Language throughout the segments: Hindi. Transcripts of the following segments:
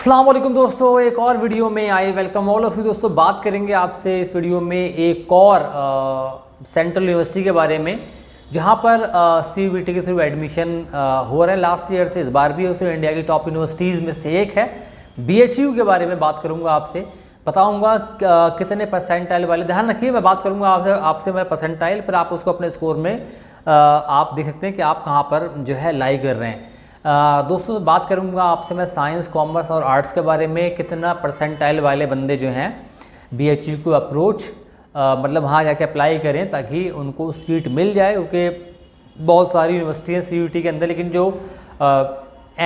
अस्सलाम वालेकुम दोस्तों, एक और वीडियो में I welcome all of you. दोस्तों बात करेंगे आपसे इस वीडियो में एक और सेंट्रल यूनिवर्सिटी के बारे में जहां पर CUET के थ्रू एडमिशन हो रहा है। लास्ट ईयर से इस बार भी उसे इंडिया की टॉप यूनिवर्सिटीज़ में से एक है। BHU के बारे में बात करूंगा आपसे, बताऊंगा कितने परसेंटाइल वाले। ध्यान रखिए, मैं बात करूंगा आपसे मेरा परसेंटाइल, फिर आप उसको अपने स्कोर में आप देख सकते हैं कि आप कहाँ पर जो है लाई कर रहे हैं। दोस्तों बात करूंगा आपसे मैं साइंस, कॉमर्स और आर्ट्स के बारे में, कितना परसेंटाइल वाले बंदे जो हैं BHU को अप्रोच मतलब वहाँ जाके अप्लाई करें ताकि उनको सीट मिल जाए। क्योंकि बहुत सारी यूनिवर्सिटी हैं CUET के अंदर, लेकिन जो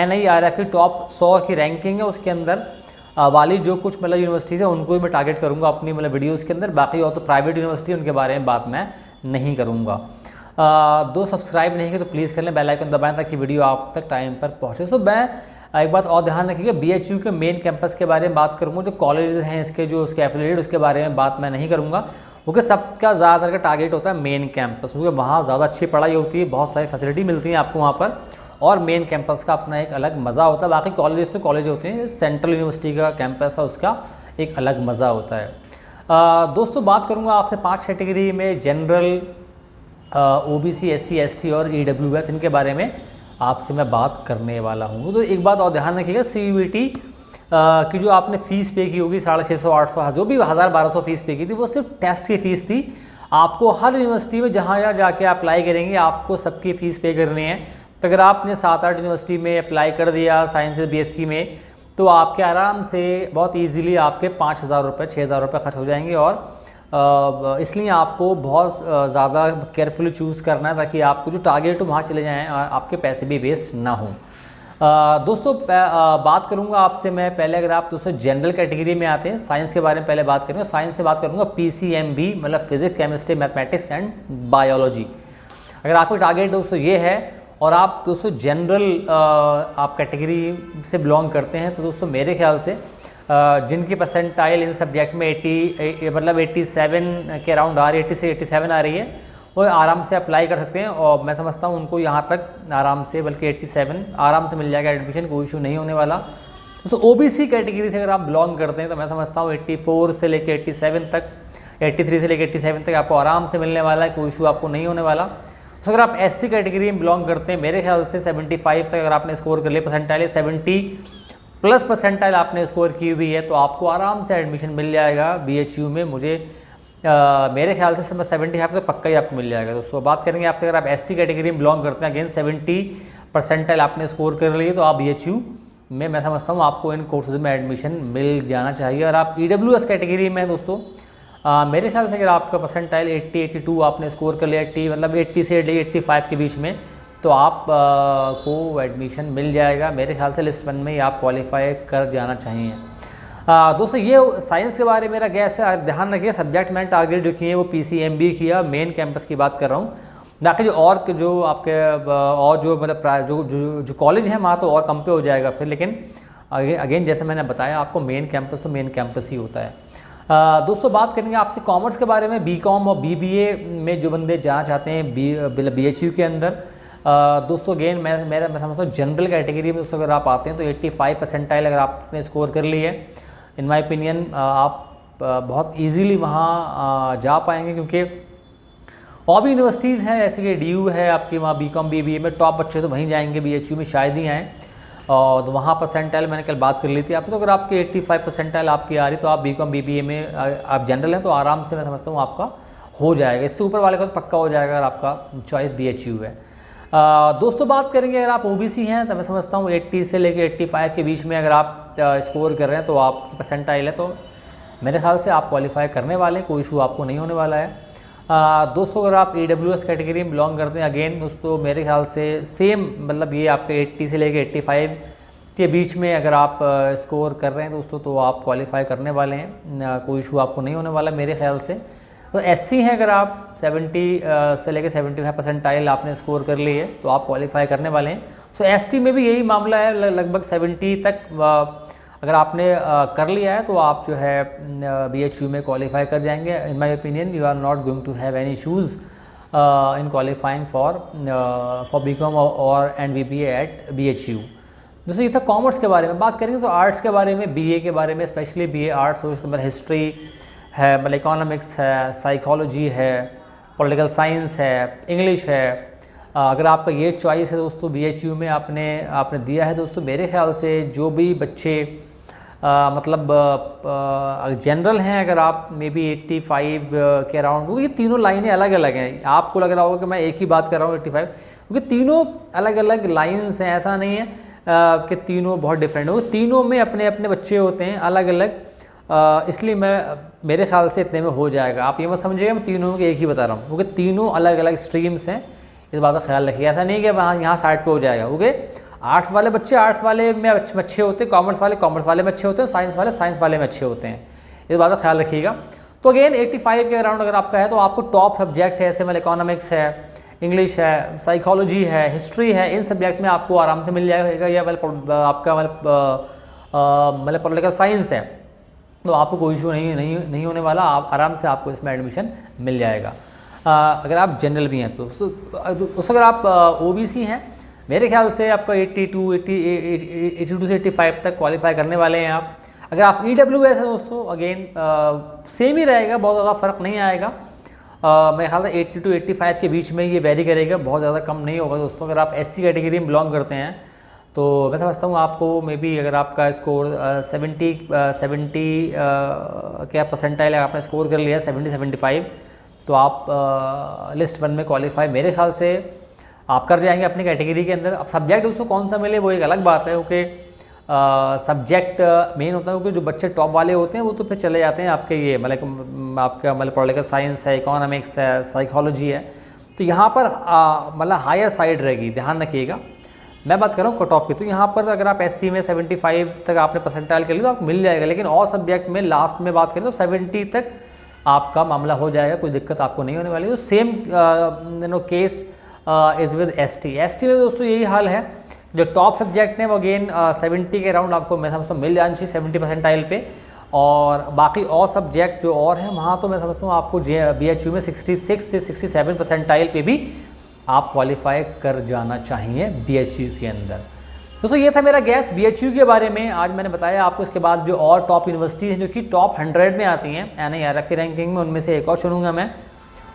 NIRF की टॉप 100 की रैंकिंग है उसके अंदर वाली जो कुछ मतलब यूनिवर्सिटीज़ है उनको भी मैं टारगेट करूँगा अपनी मतलब वीडियोज़ के अंदर। बाकी और तो प्राइवेट यूनिवर्सिटी उनके बारे में बात मैं नहीं करूँगा। दो सब्सक्राइब नहीं किए तो प्लीज़ कर लें, बेल आइकन दबाएं ताकि वीडियो आप तक टाइम पर पहुँचे। सो मैं एक बात और ध्यान रखिएगा, BHU के मेन कैंपस के बारे में बात करूँगा। जो कॉलेजेस हैं इसके, जो उसके एफिलिएटेड, उसके बारे में बात मैं नहीं करूँगा, क्योंकि सबका ज़्यादातर का टारगेट होता है मेन कैंपस, क्योंकि वहाँ ज़्यादा अच्छी पढ़ाई होती है, बहुत सारी फैसिलिटी मिलती हैं आपको वहाँ पर, और मेन कैंपस का अपना एक अलग मज़ा होता है। बाकी कॉलेजेस तो कॉलेज होते हैं, सेंट्रल यूनिवर्सिटी का कैंपस है उसका एक अलग मज़ा होता है। दोस्तों बात करूँगा आपसे 5 कैटेगरी में, जनरल, OBC, SC, ST और EWS, इनके बारे में आपसे मैं बात करने वाला हूँ। तो एक बात और ध्यान रखिएगा, CUET की जो आपने फ़ीस पे की होगी 650, 800, जो भी 1000-1200 फ़ीस पे की थी, वो सिर्फ टेस्ट की फ़ीस थी। आपको हर यूनिवर्सिटी में जहाँ जाके अप्लाई करेंगे आपको सबकी फ़ीस पे करनी है। तो अगर आपने 7-8 यूनिवर्सिटी में अप्लाई कर दिया साइंस से BSc में, तो आपके आराम से बहुत ईजीली आपके 5000 रुपये, 6000 रुपये खर्च हो जाएंगे। और इसलिए आपको बहुत ज़्यादा केयरफुली चूज़ करना है ताकि आपको जो टारगेट हो वहाँ चले जाएँ, आपके पैसे भी वेस्ट ना हो। दोस्तों बात करूँगा आपसे मैं पहले, अगर आप दोस्तों जनरल कैटेगरी में आते हैं, साइंस के बारे में पहले बात करेंगे। साइंस से बात करूँगा PCMB, मतलब physics, chemistry, mathematics and biology. अगर आपका टारगेट दोस्तों ये है और आप दोस्तों जनरल आप कैटेगरी से बिलोंग करते हैं, तो दोस्तों मेरे ख्याल से जिनकी परसेंटाइल इन सब्जेक्ट में 87 के अराउंड आ रही है, 80 से 87 आ रही है, वो आराम से अप्लाई कर सकते हैं। और मैं समझता हूँ उनको यहाँ तक आराम से, बल्कि 87 आराम से मिल जाएगा एडमिशन, कोई इशू नहीं होने वाला। तो OBC कैटेगरी से अगर आप बिलोंग करते हैं तो मैं समझता हूँ 84 से लेकर 87 तक, 83 से लेकर 87 तक आपको आराम से मिलने वाला है, कोई इशू आपको नहीं होने वाला। तो अगर आप SC कैटेगरी में बिलोंग करते हैं, मेरे ख्याल से 75 तक अगर आपने स्कोर कर लिया, परसेंटाइल 70+ परसेंटाइल आपने स्कोर की हुई है, तो आपको आराम से एडमिशन मिल जाएगा BHU में। मेरे ख्याल से 75 तो पक्का ही आपको मिल जाएगा। दोस्तों बात करेंगे आपसे, अगर आप ST कैटेगरी में बिलोंग करते हैं, अगेन 70 परसेंटाइल आपने स्कोर कर लिए, तो आप BHU में मैं समझता हूँ आपको इन कोर्सेज में एडमिशन मिल जाना चाहिए। और आप EWS कैटेगरी में दोस्तों मेरे ख्याल से अगर आपका परसेंटाइल 80, 82 आपने स्कोर कर लिया, 80 मतलब 80 से 85 के बीच में, तो आप को एडमिशन मिल जाएगा। मेरे ख्याल से लिस्ट 1 में ही आप क्वालिफाई कर जाना चाहिए। दोस्तों ये साइंस के बारे में मेरा गैस है। ध्यान रखिए, सब्जेक्ट मैंने टारगेट जो किए हैं वो PCMB किया, मेन कैंपस की बात कर रहा हूँ। बाकी जो और जो आपके और जो मतलब जो कॉलेज हैं वहाँ तो और कम पे हो जाएगा फिर, लेकिन अगेन जैसे मैंने बताया आपको मेन कैंपस तो मेन कैंपस ही होता है। दोस्तों बात करेंगे आपसे कॉमर्स के बारे में, BCom और BBA में जो बंदे जाना चाहते हैं BHU के अंदर। दोस्तों अगेन मैं समझता हूँ जनरल कैटेगरी में दोस्तों अगर आप आते हैं तो 85 परसेंटाइल अगर आपने स्कोर कर ली है, इन माय ओपिनियन आप बहुत इजीली वहाँ जा पाएंगे। क्योंकि और भी यूनिवर्सिटीज़ हैं जैसे कि DU है आपकी, वहाँ BCom BBA में टॉप बच्चे तो वहीं जाएंगे, BHU में शायद ही आएँ। और तो वहाँ परसेंटाइल मैंने कल बात कर ली थी आपको, तो अगर आपकी 85 परसेंटाइल आपकी आ रही तो आप BCom BBA में आप जनरल हैं तो आराम से मैं समझता हूँ आपका हो जाएगा। इससे ऊपर वाले का तो पक्का हो जाएगा अगर आपका चॉइस BHU है। दोस्तों बात करेंगे अगर आप OBC हैं तो मैं समझता हूँ 80 से लेकर 85 के बीच में अगर आप स्कोर कर रहे हैं तो आपकी परसेंटाइल है, तो मेरे ख्याल से आप क्वालिफाई करने वाले, कोई इशू आपको नहीं होने वाला है। दोस्तों अगर आप EWS कैटेगरी में बिलोंग करते हैं, अगेन दोस्तों मेरे ख्याल से सेम, मतलब ये आपके 80 से लेकर 85 के बीच में अगर आप स्कोर कर रहे हैं दोस्तों तो आप क्वालिफाई करने वाले हैं, कोई इशू आपको नहीं होने वाला मेरे ख्याल से। तो SC हैं, अगर आप 70 से लेकर 75 परसेंटाइल आपने स्कोर कर ली है तो आप क्वालिफाई करने वाले हैं। तो ST में भी यही मामला है, लगभग 70 तक अगर आपने कर लिया है तो आप जो है BHU में क्वालिफाई कर जाएंगे। In my opinion you are not going to have any issues in qualifying for BCom और एंड BBA एट BHU। जैसे ये था कॉमर्स के बारे में। बात करेंगे तो आर्ट्स के बारे में, बीए के बारे में, स्पेशली बीए आर्ट्स हो, मतलब हिस्ट्री है, मतलब इकोनॉमिक्स है, साइकोलॉजी है, पॉलिटिकल साइंस है, इंग्लिश है। अगर आपका ये चॉइस है दोस्तों, बीएचयू में आपने दिया है दोस्तों, मेरे ख्याल से जो भी बच्चे मतलब जनरल हैं, अगर आप मे बी 85 के अराउंड, क्योंकि ये तीनों लाइनें अलग अलग हैं। आपको लग रहा होगा कि मैं एक ही बात कर रहा हूँ 85, क्योंकि तीनों अलग अलग लाइन्स हैं, ऐसा नहीं है कि तीनों बहुत डिफरेंट हो। तीनों में अपने अपने बच्चे होते हैं अलग अलग, इसलिए मेरे ख्याल से इतने में हो जाएगा। आप ये मत समझिएगा मैं तीनों के एक ही बता रहा हूँ, क्योंकि तीनों अलग अलग स्ट्रीम्स हैं, इस बात का ख्याल रखिए। ऐसा नहीं कि वहाँ यहाँ साइड पे हो जाएगा, ओके। आर्ट्स वाले बच्चे आर्ट्स वाले में अच्छे होते हैं, कॉमर्स वाले में अच्छे होते हैं, साइंस वाले में अच्छे होते हैं, इस बात का ख्याल रखिएगा। तो अगेन 85 के अराउंड अगर आपका है तो आपको टॉप सब्जेक्ट है, ऐसे मतलब इकोनॉमिक्स है, इंग्लिश है, साइकोलॉजी है, हिस्ट्री है, इन सब्जेक्ट में आपको आराम से मिल जाएगा। या आपका मतलब पॉलिटिकल साइंस है तो आपको कोई इशू नहीं होने वाला, आप आराम से आपको इसमें एडमिशन मिल जाएगा। अगर आप जनरल भी हैं तो अगर आप ओबीसी हैं, मेरे ख्याल से आपका 82 से 85 तक क्वालिफाई करने वाले हैं आप। अगर आप ईडब्ल्यूएस है दोस्तों, अगेन सेम ही रहेगा, बहुत ज़्यादा फर्क नहीं आएगा। मेरे ख्याल से 80 to 85 के बीच में ये वेरी करेगा, बहुत ज़्यादा कम नहीं होगा दोस्तों। अगर आप एससी कैटेगरी में बिलोंग करते हैं तो मैं समझता हूँ आपको मे बी अगर आपका स्कोर 70 क्या परसेंटाइल आपने स्कोर कर लिया 70-75, तो आप लिस्ट 1 में क्वालिफाई मेरे ख्याल से आप कर जाएंगे अपनी कैटेगरी के अंदर। अब सब्जेक्ट उसको कौन सा मिले वो एक अलग बात है, क्योंकि सब्जेक्ट मेन होता है, क्योंकि जो बच्चे टॉप वाले होते हैं वो तो फिर चले जाते हैं आपके ये मतलब आपका मतलब पॉलिटिकल साइंस है, इकोनॉमिक्स है, साइकोलॉजी है, तो यहाँ पर मतलब हायर साइड रहेगी, ध्यान रखिएगा। मैं बात कर रहा हूँ कट ऑफ की, तो यहाँ पर अगर आप एससी में 75 तक आपने परसेंटाइल कर लिया तो आपको मिल जाएगा, लेकिन और सब्जेक्ट में लास्ट में बात करें तो 70 तक आपका मामला हो जाएगा, कोई दिक्कत आपको नहीं होने वाली। तो same case is with ST में दोस्तों यही हाल है। जो टॉप सब्जेक्ट हैं वो अगेन 70 के अराउंड आपको मैं समझता हूँ मिल जानी चाहिए 70 परसेंटाइल पे, और बाकी और सब्जेक्ट जो और हैं वहाँ तो मैं समझता हूँ आपको बीएचयू में 66 से 67 परसेंटाइल पे भी आप क्वालिफाई कर जाना चाहिए बीएचयू के अंदर। दोस्तों ये था मेरा गैस बीएचयू के बारे में, आज मैंने बताया आपको। इसके बाद जो और टॉप यूनिवर्सिटी हैं जो कि टॉप 100 में आती हैं NIRF की रैंकिंग में, उनमें से एक और चुनूंगा मैं,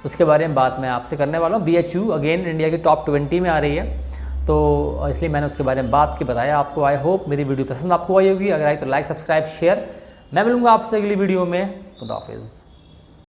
उसके बारे में बात मैं आपसे करने वाला हूँ। बीएचयू अगेन इंडिया की टॉप 20 में आ रही है, तो इसलिए मैंने उसके बारे में बात की बताया आपको। आई होप मेरी वीडियो पसंद आपको आई होगी, अगर आई तो लाइक सब्सक्राइब शेयर। मैं मिलूंगा आपसे अगली वीडियो में, खुदा हाफिज़।